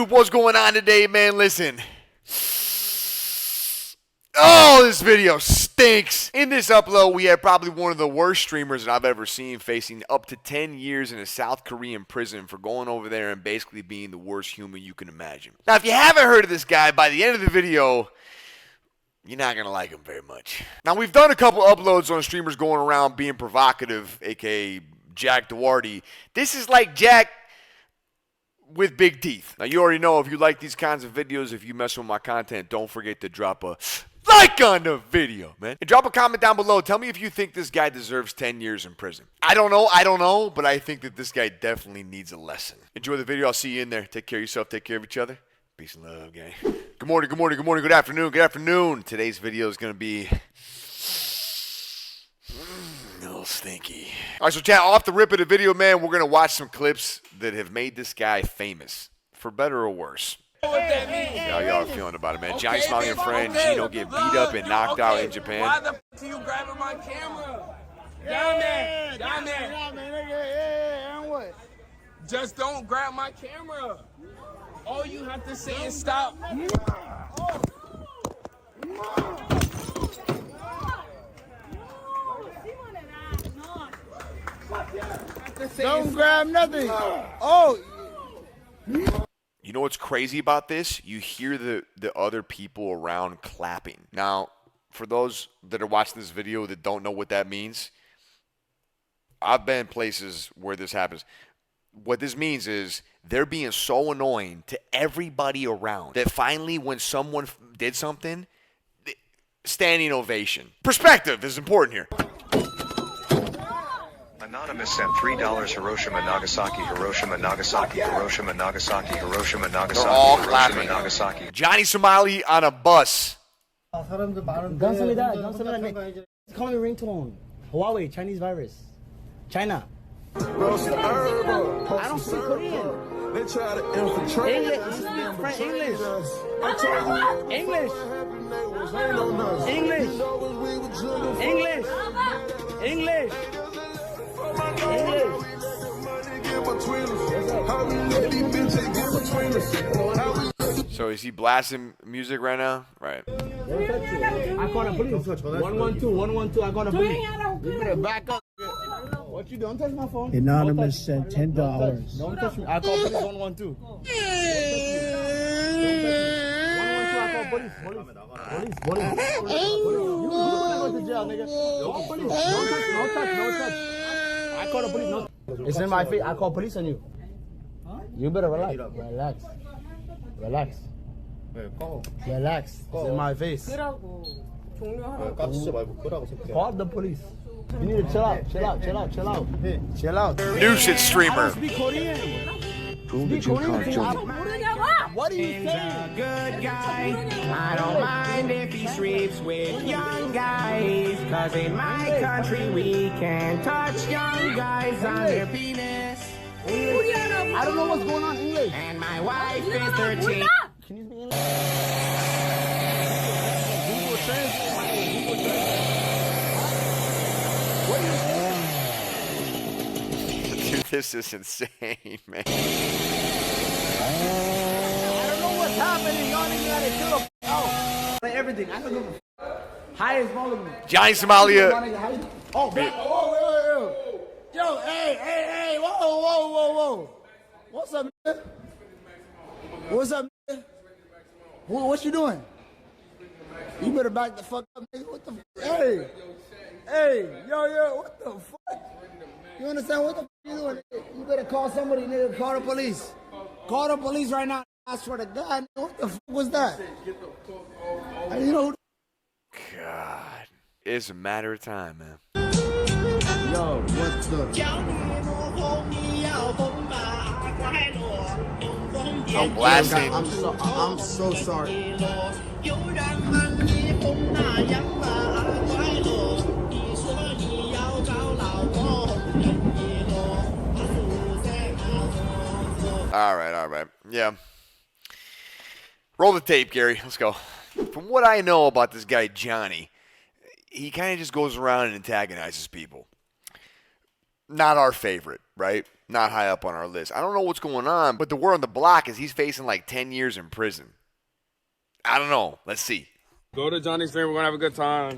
YouTube? What's going on today, man? Listen. Oh, this video stinks. In this upload, we have probably one of the worst streamers that I've ever seen, facing up to 10 years in a South Korean prison for going over there and basically being the worst human you can imagine. Now, if you haven't heard of this guy, by the end of the video, you're not going to like him very much. Now, we've done a couple uploads on streamers going around being provocative, a.k.a. Jack Duarte. This is like Jack with big teeth. Now, you already know if you like these kinds of videos, if you mess with my content, don't forget to drop a like on the video, man. And drop a comment down below. Tell me if you think this guy deserves 10 years in prison. I don't know, but I think that this guy definitely needs a lesson. Enjoy the video. I'll see you in there. Take care of yourself. Take care of each other. Peace and love, gang. Good morning, good morning, good morning, good afternoon, good afternoon. Today's video is going to be a little stinky. All right, so chat, off the rip of the video, man, we're going to watch some clips that have made this guy famous, for better or worse. How y'all are feeling about it, man? Johnny Smiley and friend Gino get beat up and knocked out in Japan. Why the f*** are you grabbing my camera? Down there. And what? Just don't grab my camera. All you have to say is stop. Don't grab nothing. Oh. You know what's crazy about this? You hear the other people around clapping. Now, for those that are watching this video that don't know what that means, I've been in places where this happens. What this means is they're being so annoying to everybody around that finally when someone did something, standing ovation. Perspective is important here. Anonymous sent $3 Hiroshima, Nagasaki, Hiroshima, Nagasaki, Hiroshima, Nagasaki, Hiroshima, Nagasaki, They're all Hiroshima, clapping. Nagasaki. Johnny Somali on a bus. 감사합니다. It's calling me ringtone. Huawei, Chinese virus. China. I don't speak Korean. They try to infiltrate. English. English. English. So is he blasting music right now? Right. I call the police. 112. I call the police. You better back up. What you doing? Don't touch my phone. Anonymous sent $10. Don't touch me. I call police 112. Don't touch me. 112. I call police. Police. You go to jail, nigga. Don't touch. I call the police. No. It's in my face. I call police on you. You better relax. Relax. It's in my face. Call the police. You need to chill out. New shit streamer. Speak Korean. What are you saying? Good guy. I don't mind if he sleeps with young guys. Cause in my country we can touch young guys on their penis. I don't know what's going on in English. And my wife is 13. Can you speak English? Google Translate. What are you saying? Dude, this is insane, man. I don't know what's happening. Y'all niggas gotta chill the f*** out. Like everything. I don't give a f***. High is smaller than me. Johnny Somalia. Oh, man. Oh, yo, hey. Whoa. What's up, man? What's up, man? What you doing? You better back the fuck up, nigga. What the f***? Hey, yo, what the fuck? You understand what the f*** you doing? You better call somebody, nigga. Call the police. Call the police right now. I swear to God, nigga, what the fuck was that? You know who? God, it's a matter of time, man. Yo, what's up? I'm blasting. I'm so sorry. All right. Yeah. Roll the tape, Gary. Let's go. From what I know about this guy, Johnny, he kind of just goes around and antagonizes people. Not our favorite, right? not high up on our list. I don't know what's going on, but the word on the block is he's facing like 10 years in prison. I don't know. Let's see. Go to Johnny's stream. We're gonna have a good time.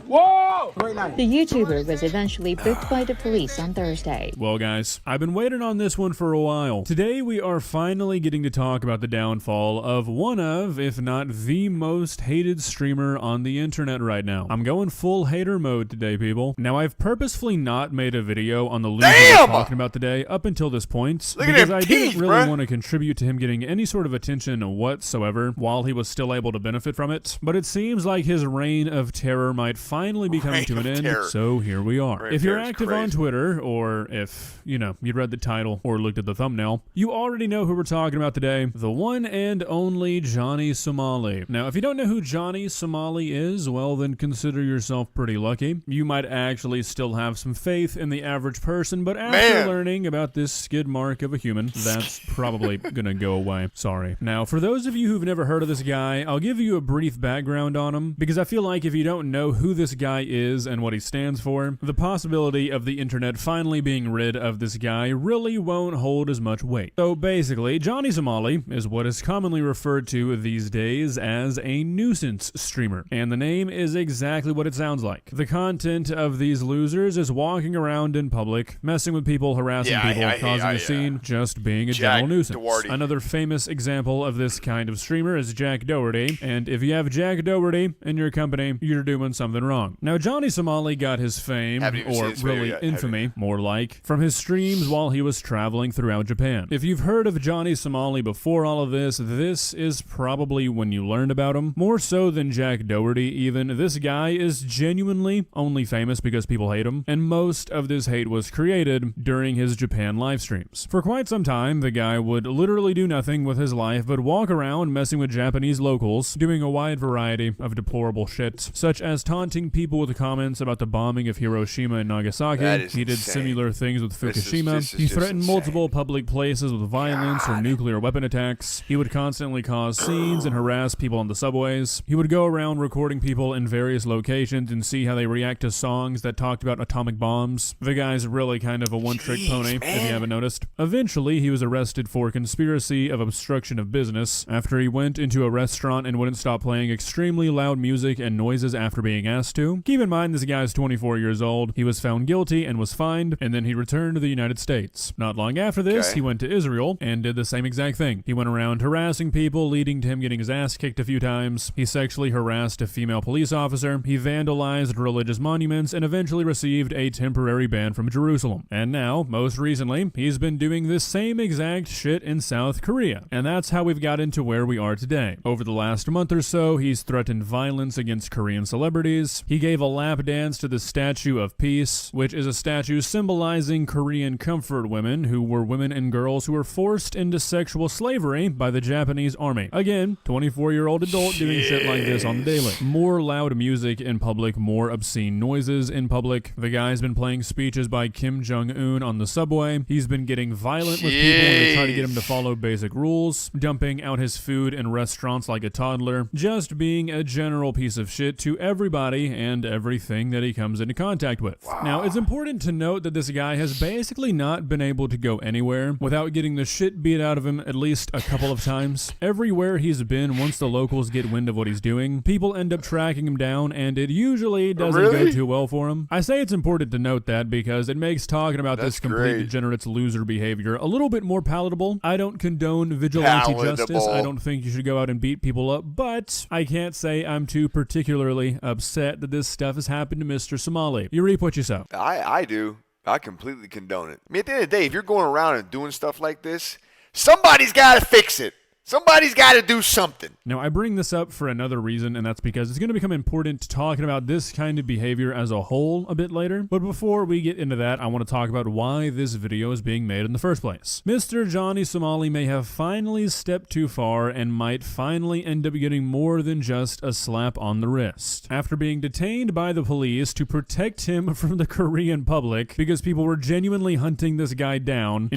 Whoa! The YouTuber was eventually booked by the police on Thursday. Well, guys, I've been waiting on this one for a while. Today, we are finally getting to talk about the downfall of one of, if not the most hated streamer on the internet right now. I'm going full hater mode today, people. Now, I've purposefully not made a video on the loser we're talking about today up until this point because I didn't really want to contribute to him getting any sort of attention whatsoever while he was still able to benefit from it. But it seems like his reign of terror might finally be coming to an end, so here we are. If you're active on Twitter, or if, you know, you read the title or looked at the thumbnail, you already know who we're talking about today, the one and only Johnny Somali. Now, if you don't know who Johnny Somali is, well, then consider yourself pretty lucky. You might actually still have some faith in the average person, but after learning about this skid mark of a human, that's probably gonna go away. Sorry. Now, for those of you who've never heard of this guy, I'll give you a brief background on him, because I feel like if you don't know who this guy is and what he stands for, the possibility of the internet finally being rid of this guy really won't hold as much weight. So basically, Johnny Somali is what is commonly referred to these days as a nuisance streamer, and the name is exactly what it sounds like. The content of these losers is walking around in public, messing with people, harassing people, causing a scene, just being a general nuisance. Another famous example of this kind of streamer is Jack Doherty, and if you have Jack Doherty in your company, you're doing something wrong. Now, Johnny Somali got his fame, or really infamy, more like, from his streams while he was traveling throughout Japan. If you've heard of Johnny Somali before all of this, this is probably when you learned about him. More so than Jack Doherty even, this guy is genuinely only famous because people hate him, and most of this hate was created during his Japan live streams. For quite some time, the guy would literally do nothing with his life but walk around messing with Japanese locals, doing a wide variety of deplorable shit, such as taunting people with comments about the bombing of Hiroshima and Nagasaki. He did similar things with Fukushima. He threatened multiple public places with violence or nuclear weapon attacks. He would constantly cause scenes and harass people on the subways. He would go around recording people in various locations and see how they react to songs that talked about atomic bombs. The guy's really kind of a one-trick pony, if you haven't noticed. Eventually, he was arrested for conspiracy of obstruction of business after he went into a restaurant and wouldn't stop playing extremely loud music and noises after being asked to. Keep in mind, this guy's 24 years old. He was found guilty and was fined, and then he returned to the United States. Not long after this, he went to Israel and did the same exact thing. He went around harassing people, leading to him getting his ass kicked a few times. He sexually harassed a female police officer. He vandalized religious monuments and eventually received a temporary ban from Jerusalem. And now, most recently, he's been doing this same exact shit in South Korea. And that's how we've got into where we are today. Over the last month or so, he's threatened violence against Korean celebrities. He gave a lap dance to the Statue of Peace, which is a statue symbolizing Korean comfort women who were women and girls who were forced into sexual slavery by the Japanese army. Again, 24-year-old adult doing shit like this on the daily. More loud music in public, more obscene noises in public. The guy's been playing speeches by Kim Jong-un on the subway. He's been getting violent with people when they try to get him to follow basic rules, dumping out his food in restaurants like a toddler, just being a general piece of shit to everybody and everything that he comes into contact with. Now, it's important to note that this guy has basically not been able to go anywhere without getting the shit beat out of him at least a couple of times. Everywhere he's been, once the locals get wind of what he's doing, people end up tracking him down, and it usually doesn't go too well for him. I say it's important to note that because it makes talking about this complete degenerate's loser behavior a little bit more palatable. I don't condone vigilante justice. I don't think you should go out and beat people up, but I can't say I'm too particularly upset that this stuff has happened to Mr. Somali. You reap what you sow. I do. I completely condone it. I mean, at the end of the day, if you're going around and doing stuff like this, somebody's got to fix it. Somebody's got to do something. Now, I bring this up for another reason, and that's because it's going to become important talking about this kind of behavior as a whole a bit later. But before we get into that, I want to talk about why this video is being made in the first place. Mr. Johnny Somali may have finally stepped too far and might finally end up getting more than just a slap on the wrist. After being detained by the police to protect him from the Korean public because people were genuinely hunting this guy down.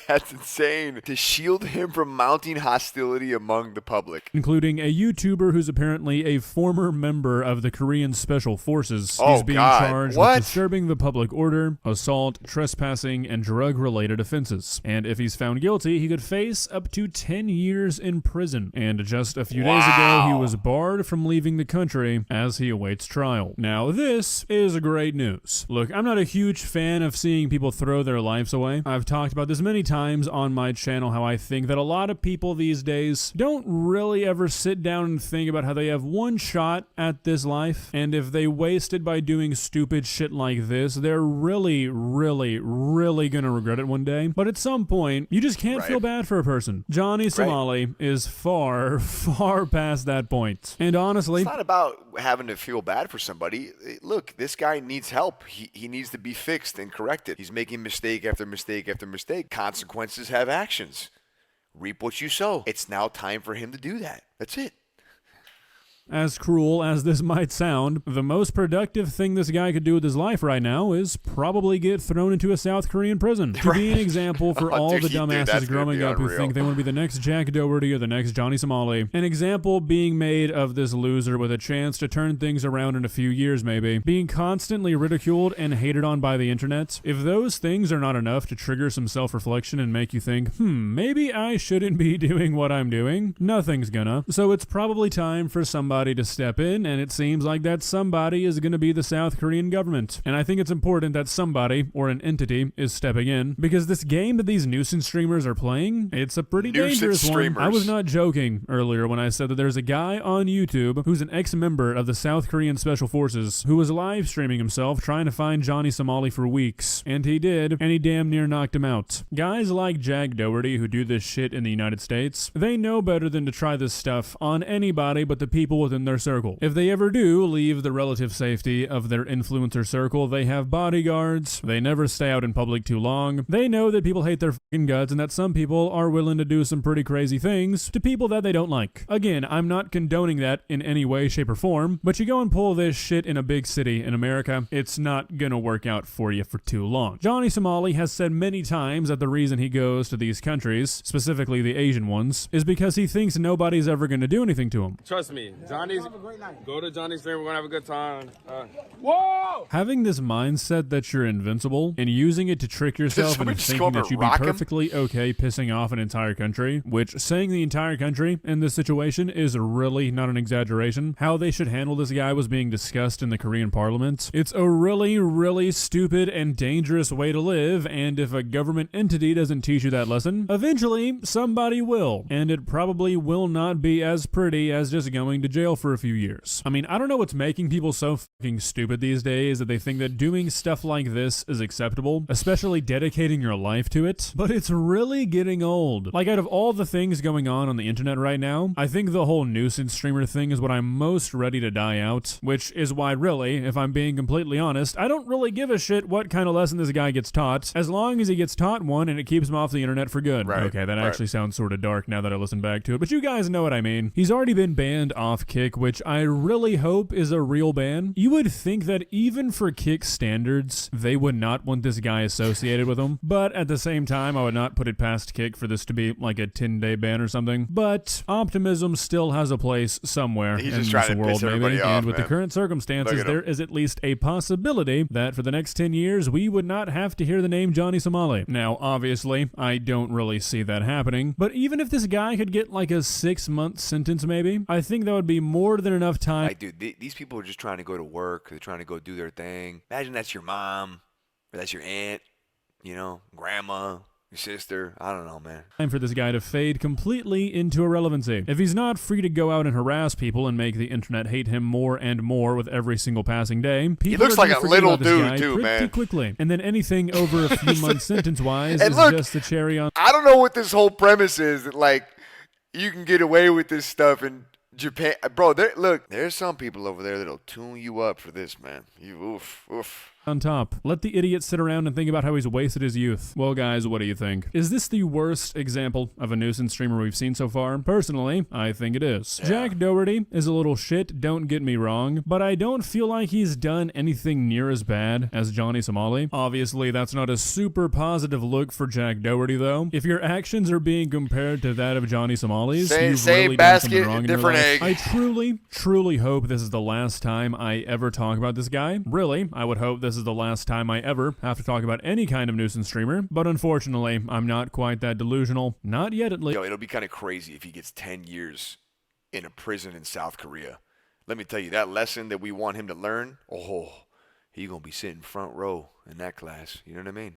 That's insane. To shield him from mounting hostility among the public. Including a YouTuber who's apparently a former member of the Korean Special Forces. Oh, He's being God. charged What? with disturbing the public order, assault, trespassing, and drug-related offenses. And if he's found guilty, he could face up to 10 years in prison. And just a few days ago, he was barred from leaving the country as he awaits trial. Now, this is great news. Look, I'm not a huge fan of seeing people throw their lives away. I've talked about this many times on my channel, how I think that a lot of people these days don't really ever sit down and think about how they have one shot at this life, and if they waste it by doing stupid shit like this, they're really, really, really gonna regret it one day. But at some point, you just can't feel bad for a person. Johnny Somali is far, far past that point. And honestly, It's not about having to feel bad for somebody. Look, this guy needs help. He needs to be fixed and corrected. He's making mistake after mistake after mistake. Consequences have actions. Reap what you sow. It's now time for him to do that. That's it. as cruel as this might sound, the most productive thing this guy could do with his life right now is probably get thrown into a South Korean prison. To be an example for all the dumbasses growing up who think they want to be the next Jack Dougherty or the next Johnny Somali. An example being made of this loser with a chance to turn things around in a few years maybe. Being constantly ridiculed and hated on by the internet. If those things are not enough to trigger some self-reflection and make you think, maybe I shouldn't be doing what I'm doing, nothing's gonna. So it's probably time for somebody to step in, and it seems like that somebody is going to be the South Korean government. And I think it's important that somebody, or an entity, is stepping in, because this game that these nuisance streamers are playing, it's a pretty dangerous one. I was not joking earlier when I said that there's a guy on YouTube who's an ex-member of the South Korean Special Forces who was live streaming himself trying to find Johnny Somali for weeks. And he did, and he damn near knocked him out. Guys like Jack Dougherty who do this shit in the United States, they know better than to try this stuff on anybody but the people within their circle. If they ever do leave the relative safety of their influencer circle, they have bodyguards, they never stay out in public too long, they know that people hate their fucking guts and that some people are willing to do some pretty crazy things to people that they don't like. Again, I'm not condoning that in any way, shape, or form, but you go and pull this shit in a big city in America, it's not gonna work out for you for too long. Johnny Somali has said many times that the reason he goes to these countries, specifically the Asian ones, is because he thinks nobody's ever gonna do anything to him. Trust me, go to Johnny's stream. We're gonna have a good time. Whoa! Having this mindset that you're invincible and using it to trick yourself into thinking that you'd be perfectly okay pissing off an entire country, which saying the entire country in this situation is really not an exaggeration. How they should handle this guy was being discussed in the Korean parliament. It's a really, really stupid and dangerous way to live, and if a government entity doesn't teach you that lesson, eventually somebody will, and it probably will not be as pretty as just going to jail for a few years. I mean, I don't know what's making people so fucking stupid these days that they think that doing stuff like this is acceptable, especially dedicating your life to it, but it's really getting old. Like, out of all the things going on the internet right now, I think the whole nuisance streamer thing is what I'm most ready to die out, which is why really, if I'm being completely honest, I don't really give a shit what kind of lesson this guy gets taught, as long as he gets taught one and it keeps him off the internet for good. Okay, that actually sounds sort of dark now that I listen back to it, but you guys know what I mean. He's already been banned off Kick, which I really hope is a real ban. You would think that even for Kick standards, they would not want this guy associated with them, but at the same time, I would not put it past Kick for this to be like a 10-day ban or something. But optimism still has a place somewhere in this world, maybe. And with the current circumstances, there is at least a possibility that for the next 10 years, we would not have to hear the name Johnny Somali. Now, obviously, I don't really see that happening, but even if this guy could get like a 6-month sentence maybe, I think that would be more than enough time. Like, dude, these people are just trying to go to work. They're trying to go do their thing. Imagine that's your mom, or that's your aunt, you know, grandma, your sister. I don't know, man. Time for this guy to fade completely into irrelevancy. If he's not free to go out and harass people and make the internet hate him more and more with every single passing day, people he looks like a little dude too, man. Quickly, and then anything over a few months sentence-wise is just the cherry on. I don't know what this whole premise is. That, like, you can get away with this stuff in Japan, bro. Look, there's some people over there that'll tune you up for this, man. Oof. on top. Let the idiot sit around and think about how he's wasted his youth. Well, guys, what do you think? Is this the worst example of a nuisance streamer we've seen so far? Personally, I think it is. Yeah. Jack Doherty is a little shit, don't get me wrong, but I don't feel like he's done anything near as bad as Johnny Somali. Obviously, that's not a super positive look for Jack Doherty, though. If your actions are being compared to that of Johnny Somali's, you've really done something wrong in your life. I truly hope this is the last time I ever talk about this guy. Really, I would hope this is the last time I ever have to talk about any kind of nuisance streamer, but unfortunately, I'm not quite that delusional. Not yet, at least. Yo, it'll be kind of crazy if he gets 10 years in a prison in South Korea. Let me tell you, that lesson that we want him to learn, oh, he's going to be sitting front row in that class. You know what I mean?